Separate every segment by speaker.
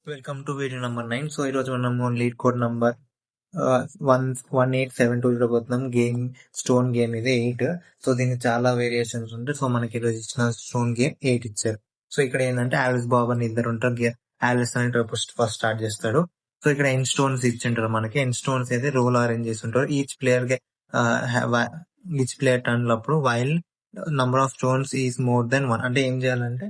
Speaker 1: Welcome to video number 9. So ఈరోజు మనము lead code number 1872 చూడబోతున్నాం. స్టోన్ గేమ్ ఇది 8. సో దీనికి చాలా వేరియేషన్స్ ఉంటాయి. సో మనకి ఈరోజు ఇచ్చిన స్టోన్ గేమ్ 8 ఇచ్చారు. సో ఇక్కడ ఏంటంటే ఆలిస్ బాబ్ అని ఇద్దరు ఉంటారు. ఆలిస్ అని ఫస్ట్ స్టార్ట్ చేస్తాడు. సో ఇక్కడ ఎన్ స్టోన్స్ ఇచ్చింటారు మనకి. ఎన్ స్టోన్స్ అయితే రోల్ అరేంజ్ చేసి ఉంటారు. ఈచ్ ప్లేయర్ టర్న్ అప్పుడు while number of stones is more than 1. అంటే ఏం చేయాలంటే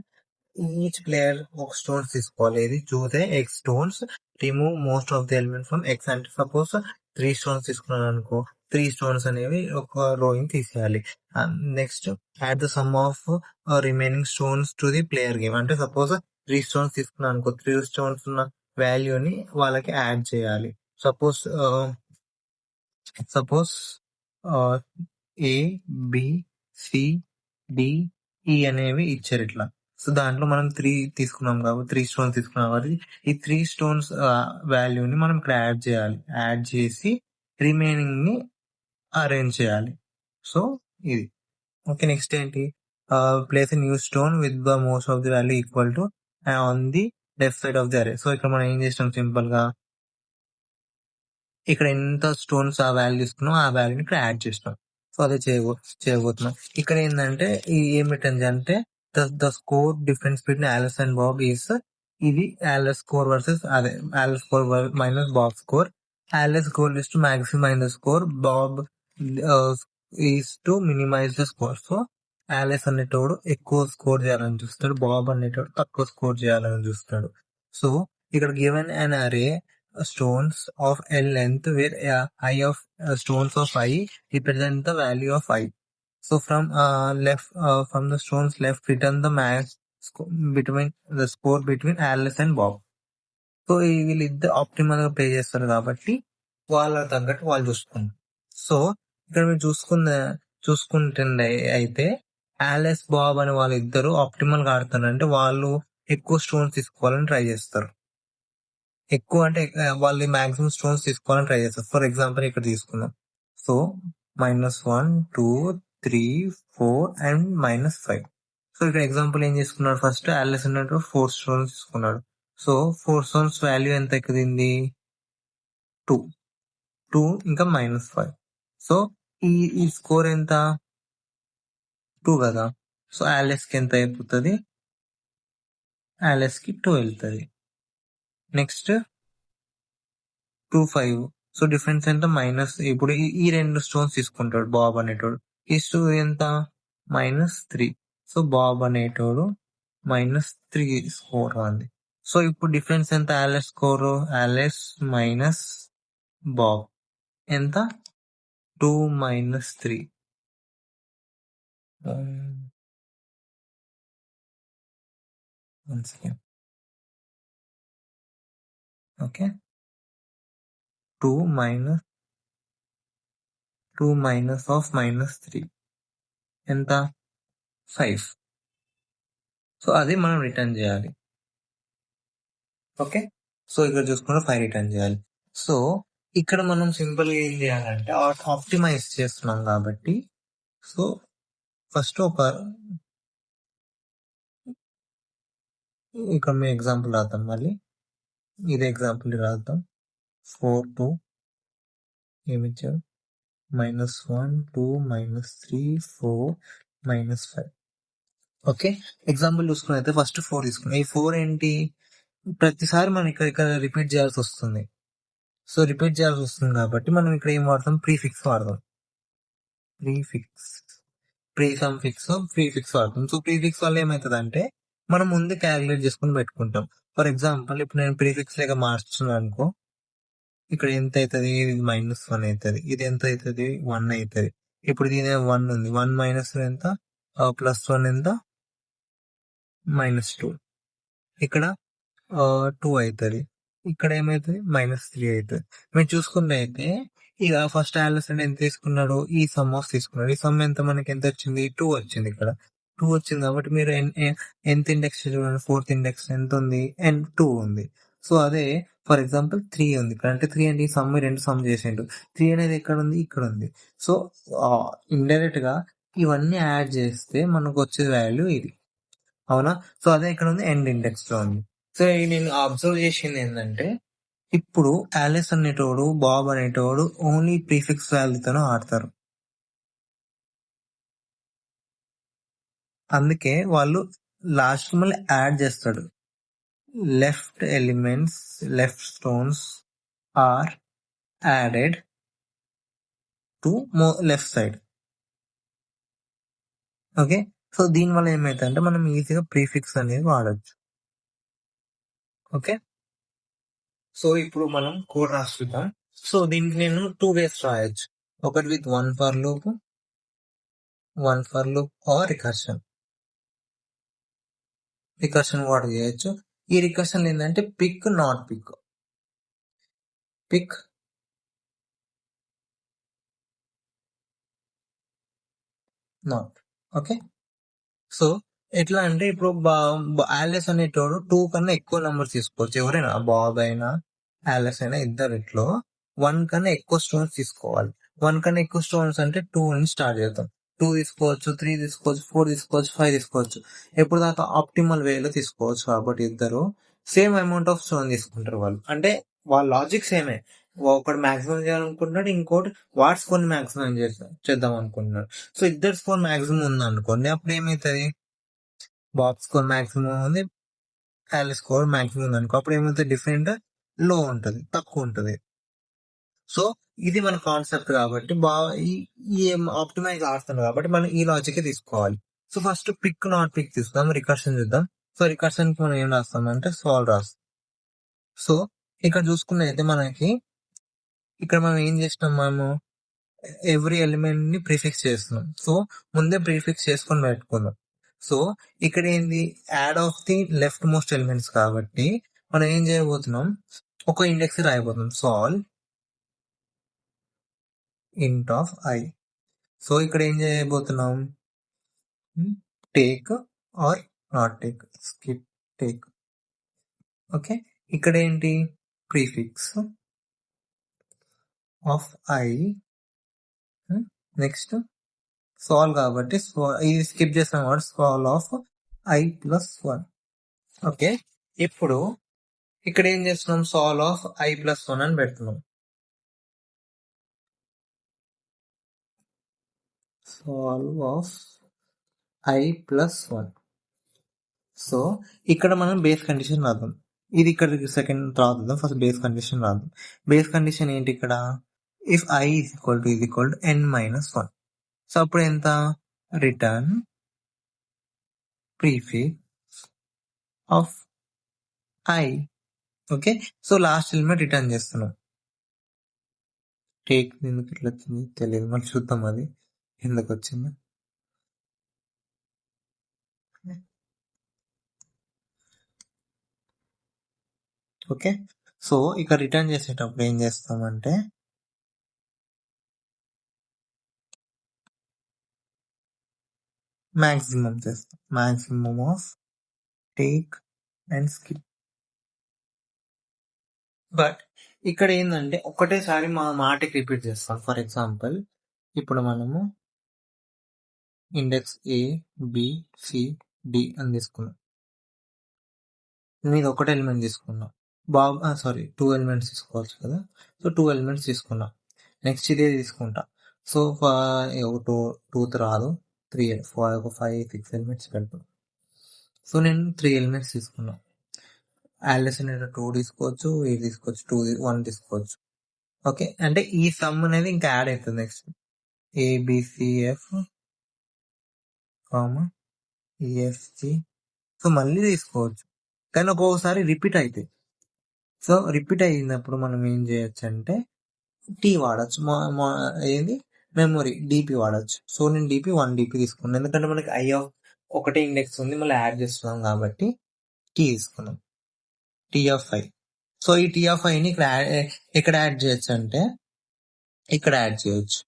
Speaker 1: ఈచ్ ప్లేయర్ ఒక స్టోన్స్ తీసుకోవాలి. ఇది చూస్తే X stones remove most of the element from X. అంటే సపోజ్ 3 స్టోన్స్ తీసుకున్నాను అనుకో, 3 స్టోన్స్ అనేవి ఒక రోయింగ్ తీసేయాలి. Next add the sum of remaining stones to the player game. అంటే సపోజ్ 3 స్టోన్స్ తీసుకున్నాను అనుకో, 3 స్టోన్స్ ఉన్న వాల్యూని వాళ్ళకి యాడ్ చేయాలి. సపోజ్ ఏ, బి, సి, డి, ఈ అనేవి ఇచ్చారు ఇట్లా. సో దాంట్లో మనం 3 తీసుకున్నాం కాబట్టి 3 స్టోన్స్ తీసుకున్నాం కాబట్టి ఈ 3 స్టోన్స్ వాల్యూని మనం ఇక్కడ యాడ్ చేయాలి. యాడ్ చేసి రిమైనింగ్ ని అరేంజ్ చేయాలి. సో ఇది ఓకే. నెక్స్ట్ ఏంటి, place new stone with the most of the value equal to on the left side of the అరే. సో ఇక్కడ మనం ఏం చేస్తాం, సింపుల్ గా ఇక్కడ ఎంత స్టోన్స్ ఆ వాల్యూ తీసుకున్నాం ఆ వాల్యూని ఇక్కడ యాడ్ చేస్తాం. సో అదే చేయబోతున్నాం. ఇక్కడ ఏంటంటే ఏం రిటర్న్ అంటే the score difference between Alice and Bob is, ఇది ఆలిస్ స్కోర్ వర్సెస్ అదే Alice score minus Bob score. Alice goal is to maximise the score, Bob is to minimise the score. So Alice అనేటోడు ఎక్కువ score చేయాలని చూస్తాడు, Bob అనేటోడు తక్కువ score చేయాలని చూస్తాడు. సో ఇక్కడ గివెన్ అన్ అరే stones of L length where I of stones of I represent the value of I. So from the stones left, return the max between the score between Alice and Bob. So వీళ్ళిద్దరు optimal గా play చేస్తారు కాబట్టి వాళ్ళ తగ్గట్టు వాళ్ళు చూసుకుంటారు. So ఇక్కడ మీరు చూసుకుంటుండే అయితే ఆలిస్ బాబ్ అని వాళ్ళిద్దరు ఆప్టిమల్ గా ఆడుతారు. అంటే వాళ్ళు ఎక్కువ స్టోన్స్ తీసుకోవాలని ట్రై చేస్తారు. ఎక్కువ అంటే వాళ్ళు మాక్సిమం స్టోన్స్ తీసుకోవాలని ట్రై చేస్తారు. ఫర్ ఎగ్జాంపుల్ ఇక్కడ తీసుకుందాం. So -1, 2, 3, 4 and -5. సో ఇక్కడ ఎగ్జాంపుల్ ఏం చేసుకున్నాడు, ఫస్ట్ ఆలిస్ అన్నట్టు 4 స్టోన్స్ తీసుకున్నాడు. సో 4 స్టోన్స్ వాల్యూ ఎంత ఎక్కింది, 2 ఇంకా -5. సో ఈ స్కోర్ ఎంత, 2 కదా. సో ఆలిస్ కి ఎంత అయిపోతుంది, ఆలిస్ కి 2 వెళ్తుంది. నెక్స్ట్ 2, 5. సో డిఫరెన్స్ ఎంత, మైనస్. ఇప్పుడు ఈ 2 స్టోన్స్ తీసుకుంటాడు బాబ్ అనేటోడు. ఈ ఎంత, -3. సో బాబ్ అనేటోడు -3 స్కోర్ ఉంది. సో ఇప్పుడు డిఫరెన్స్ ఎంత, Alice score, Alice minus Bob ఎంత, 2 - 3. ఓకే, 2 minus of -3 ఎంత, 5. సో అది మనం రిటర్న్ చేయాలి. ఓకే, సో ఇక్కడ చూసుకుంటే 5 రిటర్న్ చేయాలి. సో ఇక్కడ మనం సింపుల్ గా ఏం చేయాలంటే ఆప్టిమైజ్ చేస్తున్నాం కాబట్టి, సో ఫస్ట్ ఇక్కడ మీ ఎగ్జాంపుల్ రాద్దాం. మళ్ళీ ఇదే ఎగ్జాంపుల్ రాద్దాం. 4, 2 ఏమిచ్చారు, -1, 2, -3, 4, -5. ఓకే, ఎగ్జాంపుల్ చూసుకుని అయితే ఫస్ట్ 4 తీసుకున్నాం. ఈ 4 ఏంటి, ప్రతిసారి మనం ఇక్కడ రిపీట్ చేయాల్సి వస్తుంది. సో రిపీట్ చేయాల్సి వస్తుంది కాబట్టి మనం ఇక్కడ ఏం వాడతాం, ప్రీఫిక్స్ వాడతాం. ప్రీఫిక్స్ వాడతాం. సో ప్రీఫిక్స్ వల్ల ఏమవుతుంది అంటే మనం ముందు క్యాలిక్యులేట్ చేసుకుని పెట్టుకుంటాం. ఫర్ ఎగ్జాంపుల్ ఇప్పుడు నేను ప్రీఫిక్స్ లేక మార్చుతున్నాను అనుకో, ఇక్కడ ఎంత అవుతుంది, ఇది -1 అవుతుంది, ఇది ఎంత అవుతుంది, 1 అవుతుంది. ఇప్పుడు దీని 1 ఉంది, 1 - ఎంత, +1 ఎంత, -2. ఇక్కడ 2 అవుతుంది, ఇక్కడ ఏమవుతుంది, -3 అవుతుంది. మీరు చూసుకుంటే అయితే ఇక ఫస్ట్ ఆలిస్ అంటే ఎంత తీసుకున్నాడు, ఈ సమ్ ఆఫ్ తీసుకున్నాడు. ఈ సమ్ ఎంత, మనకి ఎంత వచ్చింది, 2 వచ్చింది. ఇక్కడ 2 వచ్చింది కాబట్టి మీరు ఎంత ఇండెక్స్ చూడండి, 4th ఇండెక్స్ ఎంత ఉంది, 2 ఉంది. సో అదే ఫర్ ఎగ్జాంపుల్ 3 ఉంది ఇక్కడ. అంటే 3 అంటే ఈ సమ్ 2 సమ్ చేసిండు. 3 అనేది ఎక్కడ ఉంది, ఇక్కడ ఉంది. సో ఇండైరెక్ట్ గా ఇవన్నీ యాడ్ చేస్తే మనకు వచ్చే వాల్యూ ఇది, అవునా. సో అదే ఇక్కడ ఉంది, ఎండ్ ఇండెక్స్ లో ఉంది. సో, నేను అబ్జర్వ్ చేసిందేందంటే, ఇప్పుడు ఆలిస్ అనేటోడు, బాబ్ అనేటోడు ఓన్లీ ప్రిఫిక్స్ వాల్యూతోనే ఆడతారు. అందుకే వాళ్ళు లాస్ట్‌కి మళ్ళీ యాడ్ చేస్తాడు. Left elements, left stones are added to left side. Okay. So, దీనివల్ల ఏమైతదంటే మనం ఈజీగా ప్రిఫిక్స్ అనేది వాడొచ్చు. ఓకే. సో, ఇప్పుడు మనం కోడ్ రాసి చూద్దాం. సో, దీనికి నేను 2 వేస్ రాయొచ్చు. ఒకటి with 1 for loop, 1 for loop or recursion. Recursion కూడా చేయొచ్చు. ఈ రికర్షన్‌లో ఏందంటే pick, not pick. Pick, not. Okay. So, ఎట్లా అంటే ఇప్పుడు ఆలిస్ అనేటోడు 2 కన్నా ఎక్కువ నంబర్స్ తీసుకోవచ్చు. ఎవరైనా బాబ్ అయినా, ఆలిస్ అయినా ఇద్దరిట్లో 1 కన్నా ఎక్కువ స్టోన్స్ తీసుకోవాలి. 1 కన్నా ఎక్కువ స్టోన్స్ అంటే 2 నుంచి స్టార్ట్ చేద్దాం. 2 తీసుకోవచ్చు, 3 తీసుకోవచ్చు, 4 తీసుకోవచ్చు, 5 తీసుకోవచ్చు. ఎప్పుడు దాకా ఆప్టిమల్ వేలో తీసుకోవచ్చు కాబట్టి ఇద్దరు సేమ్ అమౌంట్ ఆఫ్ స్టోన్ తీసుకుంటారు వాళ్ళు. అంటే వాళ్ళ లాజిక్ సేమే. ఒకడు మాక్సిమం చేయాలనుకుంటున్నాడు. ఇంకోటి వాడి స్కోర్‌ని మాక్సిమం చేద్దాం అనుకుంటున్నాడు. సో, ఇద్దరి స్కోర్ మాక్సిమం ఉందనుకోండి. అప్పుడు ఏమైతది? బాబ్ స్కోర్ మాక్సిమం ఉంది. ఆలిస్ స్కోర్ మాక్సిమం ఉందనుకో. అప్పుడు ఏమైతది? డిఫరెంట్ లో ఉంటది. తక్కువుంటది. సో, ఇది మన కాన్సెప్ట్ కాబట్టి ఈ ఈ ఆప్టిమైజ్ ఆడుతున్నాం కాబట్టి మనం ఈ లాజికే తీసుకోవాలి. So, first pick, not pick తీసుకుందాం. రికర్షన్ చూద్దాం. సో, రికర్షన్‌కి మనం ఏం రాస్తామంటే సాల్వ్ రాస్తాం. సో, ఇక్కడ చూసుకున్నట్టయితే మనకి ఇక్కడ మనం ఏం చేసినాం మనము ఎవ్రీ ఎలిమెంట్ ని ప్రిఫిక్స్ చేస్తున్నాం. సో, ముందే ప్రిఫిక్స్ చేసుకొని పెట్టుకుందాం. సో, ఇక్కడ ఏంది add of the leftmost elements కాబట్టి మనం ఏం చేయబోతున్నాం, ఒక ఇండెక్స్ రాయబోతున్నాం. Solve int of I. So, ఇక్కడ ఏం చేయబోతున్నాం, take or not take, skip, take. Okay. ఇక్కడ ఏంటి prefix of i. Next solve కాబట్టి ఇది స్కిప్ చేస్తాం కాబట్టి solve of i plus 1. Okay. ఇప్పుడు ఇక్కడ ఏం చేస్తున్నాం, సాల్వ్ ఆఫ్ ఐ ప్లస్ 1 అని పెడుతున్నాం. Solve of i plus 1. So, ఇక్కడ మనం బేస్ కండిషన్ రాద్దాం. ఇది ఇక్కడ సెకండ్ రాద్దాం. ఫస్ట్ బేస్ కండిషన్ రాద్దాం. బేస్ కండిషన్ ఏంటి ఇక్కడ, if I is equal to n minus 1. So, అప్పుడు ఎంత, return prefix of I. Okay. So, last element return చేస్తున్నాం. టేక్ ఎందుకు ఇట్లా వచ్చింది తెలియదు, మనం చూద్దాం అది ఎందుకు వచ్చింది. ఓకే. సో, ఇక రిటర్న్ చేసేటప్పుడు ఏం చేస్తామంటే మాక్సిమం చేస్తాం. Maximum of take and skip. But ఇక్కడ ఏంటంటే ఒకటేసారి మా మాటకి రిపీట్ చేస్తాం. ఫర్ ఎగ్జాంపుల్ ఇప్పుడు మనము ఇండెక్స్ ఏ, బి, సి, డి అని తీసుకున్నాం. నేను ఒకటే ఎలిమెంట్ తీసుకున్నా. సారీ 2 ఎలిమెంట్స్ తీసుకోవచ్చు కదా. సో, 2 ఎలిమెంట్స్ తీసుకున్నా. నెక్స్ట్ ఇదే తీసుకుంటా. సో, టూ రాదు, 3, 5, 6 ఎలిమెంట్స్ పెడతాం. సో, నేను 3 ఎలిమెంట్స్ తీసుకున్నా. ఆలిస్ అనేది 2 తీసుకోవచ్చు, 8 తీసుకోవచ్చు, 1 తీసుకోవచ్చు. ఓకే. అంటే ఈ సమ్ అనేది ఇంకా యాడ్ అవుతుంది నెక్స్ట్. ఏబిసిఎఫ్ ఈఎఫ్జి. సో, మళ్ళీ తీసుకోవచ్చు. కానీ ఒక్కొక్కసారి రిపీట్ అవుతాయి. సో, రిపీట్ అయినప్పుడు మనం ఏం చేయొచ్చు అంటే టీ వాడచ్చు. ఏది మెమొరీ డిపి వాడచ్చు. సో, నేను డిపి 1 డిపి తీసుకున్నాను. ఎందుకంటే మనకి ఒకటే ఇండెక్స్ ఉంది, మళ్ళీ యాడ్ చేస్తున్నాం కాబట్టి టీ తీసుకున్నాం. T of I. సో, ఈ టీ ఆఫ్ ఐని ఇక్కడ యాడ్ చేయొచ్చు అంటే ఇక్కడ యాడ్ చేయొచ్చు.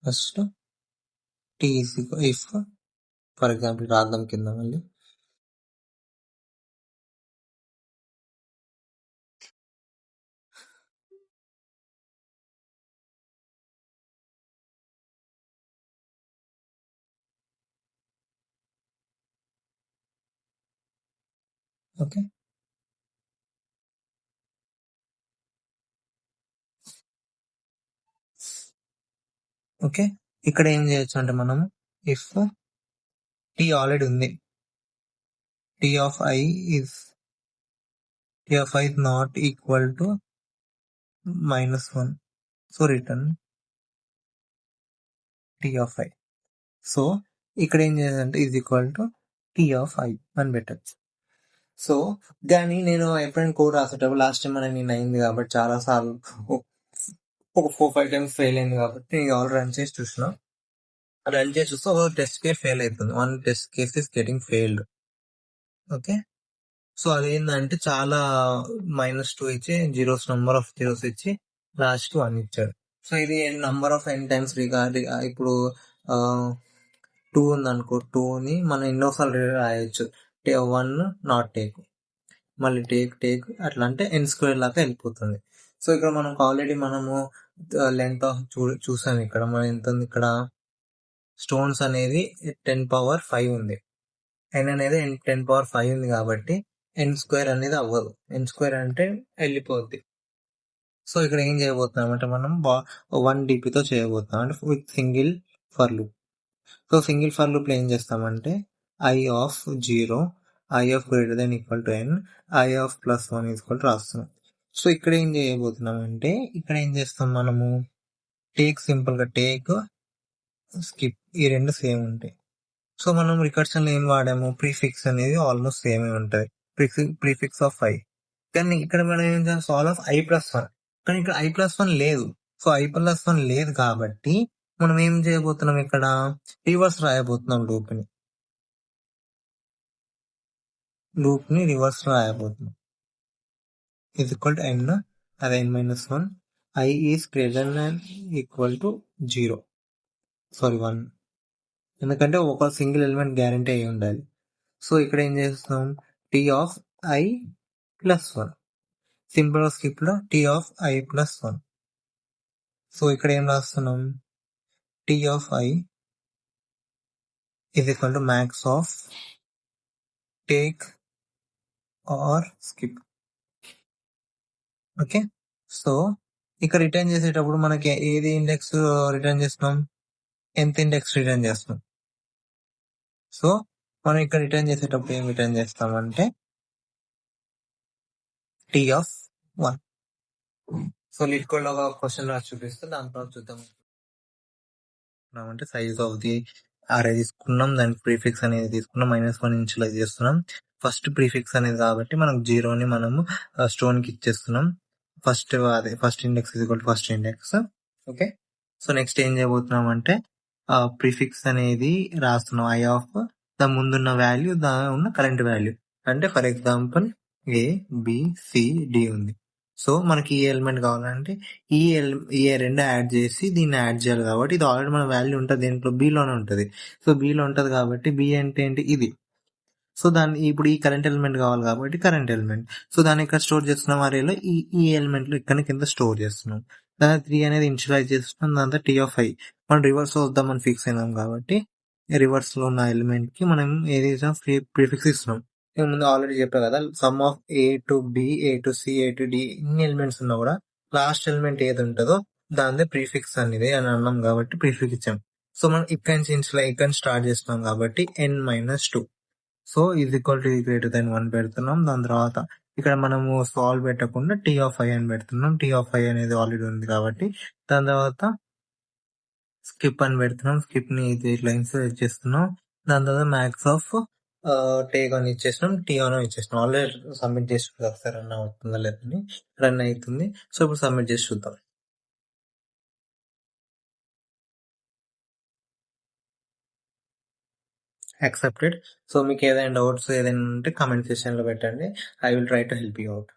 Speaker 1: First T if for example రాద్దాం కింద మళ్ళీ. ఓకే. ఓకే. ఇక్కడ ఏం చేయొచ్చు అంటే మనము ఇఫ్ టీ ఆల్రెడీ ఉంది. T of I is not equal to -1. So return T of I. So ఇక్కడ ఏం చేయాలంటే is equal to T of I అని పెట్టచ్చు. సో దాన్ని నేను ఎప్పుడైనా కోడ్ రాసేటప్పుడు లాస్ట్ టైం నేను అయింది కాబట్టి చాలా సార్లు ఒక 4-5 టైమ్స్ ఫెయిల్ అయింది కాబట్టి నేను ఆల్రెడీ రన్ చేసి చూసిన. రన్ చేసి చూస్తే ఒక టెస్ట్ కేస్ ఫెయిల్ అవుతుంది. 1 test case is getting failed. Okay. So అదేంటంటే చాలా -2 ఇచ్చి నెంబర్ ఆఫ్ జీరోస్ ఇచ్చి లాస్ట్ 1 ఇచ్చాడు. సో ఇది నంబర్ ఆఫ్ ఎన్ టైమ్స్ ఇప్పుడు 2 ఉందనుకో, 2ని మనం ఎన్నోసార్లు రాయొచ్చు. 1 నాట్ టేక్, మళ్ళీ టేక్ అట్లా అంటే n² లాగా వెళ్ళిపోతుంది. సో ఇక్కడ మనకు ఆల్రెడీ మనము లెంత్ ఆఫ్ చూసాం. ఇక్కడ మనం ఎంత ఉంది, ఇక్కడ స్టోన్స్ అనేది 10⁵ ఉంది. n అనేది 10⁵ ఉంది కాబట్టి n² అనేది అవ్వదు. n² అంటే వెళ్ళిపోద్ది. సో ఇక్కడ ఏం చేయబోతున్నాం అంటే మనం 1 DPతో చేయబోతున్నాం అంటే with single for loop. So single for loop లో ఏం చేస్తామంటే i of 0, i of greater than equal to n, i of +1 equal to రాస్తున్నాం. సో ఇక్కడ ఏం చేయబోతున్నాం అంటే ఇక్కడ ఏం చేస్తాం మనము సింపుల్ గా టేక్, స్కిప్, ఈ రెండు సేమ్ ఉంటాయి. సో మనం రికర్షన్ లో ఏం వాడాము, ప్రీఫిక్స్ అనేది ఆల్మోస్ట్ సేమ్ ఉంటుంది. Prefix of i. కానీ ఇక్కడ మనం ఏం చేస్తాం, సాల్వ్ ఆఫ్ i+1. కానీ ఇక్కడ i+1 లేదు. సో i+1 లేదు కాబట్టి మనం ఏం చేయబోతున్నాం, ఇక్కడ రివర్స్ రాయబోతున్నాం. లూప్ ని reverse రాయబోతున్నాం. is equal to n, అది n-1, i is greater than equal to 0, sorry 1, ఎందుకంటే ఒక సింగిల్ ఎలిమెంట్ గ్యారంటీ అయి ఉండాలి. సో ఇక్కడ ఏం చేస్తాం, T of i+1, simple skip లో టీ ఆఫ్ i+1. సో ఇక్కడ ఏం రాస్తున్నాం, T of i is equal to max of take or skip. Okay. So ఇక్కడ రిటర్న్ చేసేటప్పుడు మనకి ఏది ఇండెక్స్ రిటర్న్ చేస్తున్నాం, nth ఇండెక్స్ రిటర్న్ చేస్తున్నాం. సో మనం ఇక్కడ రిటర్న్ చేసేటప్పుడు ఏం రిటర్న్ చేస్తామంటే T of 1. So LeetCode లో ఒక క్వశ్చన్ రాసి చూపిస్తే దాని తర్వాత చూద్దాం. అంటే సైజ్ ఆఫ్ ది అరే తీసుకున్నాం, దానికి ప్రీఫిక్స్ అనేది తీసుకున్నాం, -1 ఇనిషియలైజ్ చేస్తున్నాం. ఫస్ట్ ప్రీఫిక్స్ అనేది కాబట్టి మనకు 0ని మనము స్టోన్ కి ఇచ్చేస్తున్నాం. First index first index. Okay. So next ఏం చేయబోతున్నాం అంటే ప్రీఫిక్స్ అనేది రాస్తున్నాం. ఐ ఆఫ్ ద ముందున్న వాల్యూ, దాని ఉన్న కరెంట్ వాల్యూ. అంటే for example A, B, C, D ఉంది. సో మనకి ఈ ఎలిమెంట్ కావాలంటే ఈ రెండు యాడ్ చేసి దీన్ని యాడ్ చేయాలి కాబట్టి ఇది ఆల్రెడీ మన వాల్యూ ఉంటుంది, దీంట్లో బీలోనే ఉంటుంది. సో బీలో ఉంటుంది కాబట్టి బి అంటే ఏంటి, ఇది. సో దాన్ని ఇప్పుడు ఈ కరెంట్ ఎలిమెంట్ కావాలి కాబట్టి కరెంట్ ఎలిమెంట్. సో దాన్ని ఇక్కడ స్టోర్ చేస్తున్నాం, అరేలో ఈ ఎలిమెంట్ లో ఇక్కడ కింద స్టోర్ చేస్తున్నాం. దాని 3 అనేది ఇనిషియలైజ్ చేస్తున్నాం, దాంతో టీ ఆఫ్ ఐ. మనం రివర్స్ వద్దామని ఫిక్స్ అయినాం కాబట్టి రివర్స్ లో ఉన్న ఎలిమెంట్ కి మనం ఏది ప్రీఫిక్స్ ఇస్తున్నాం. నేను ముందు ఆల్రెడీ చెప్పా కదా, some of A to B, A to C, A to D ఇన్ని ఎలిమెంట్స్ ఉన్నా కూడా లాస్ట్ ఎలిమెంట్ ఏది ఉంటుందో దాని ప్రీఫిక్స్ అనేది అని అన్నాం కాబట్టి ప్రీఫిక్స్ ఇచ్చాం. సో మనం ఇక్కడ నుంచి స్టార్ట్ చేస్తున్నాం కాబట్టి n-2. So is equal to greater than 1 పెడుతున్నాం. దాని తర్వాత ఇక్కడ మనము సాల్వ్ పెట్టకుండా టీ ఆఫ్ ఐ అని పెడుతున్నాం. టీ ఆఫ్ ఐ అనేది ఆల్రెడీ ఉంది కాబట్టి దాని తర్వాత స్కిప్ అని పెడుతున్నాం. స్కిప్ ని లైన్స్ ఇచ్చేస్తున్నాం. దాని తర్వాత మ్యాక్స్ ఆఫ్ టేక్ అని ఇచ్చేసినాం, టీ ఆన్ ఇచ్చేసినాం. ఆల్రెడీ సబ్మిట్ చేసి ఒకసారి రన్ అవుతుందా లేదని. రన్ అవుతుంది. సో ఇప్పుడు సబ్మిట్ చేసి చూద్దాం. యాక్సెప్టెడ్. సో మీకు ఏదైనా డౌట్స్ ఏదైనా ఉంటే కామెంట్ సెక్షన్ లో పెట్టండి. I will try to help you out.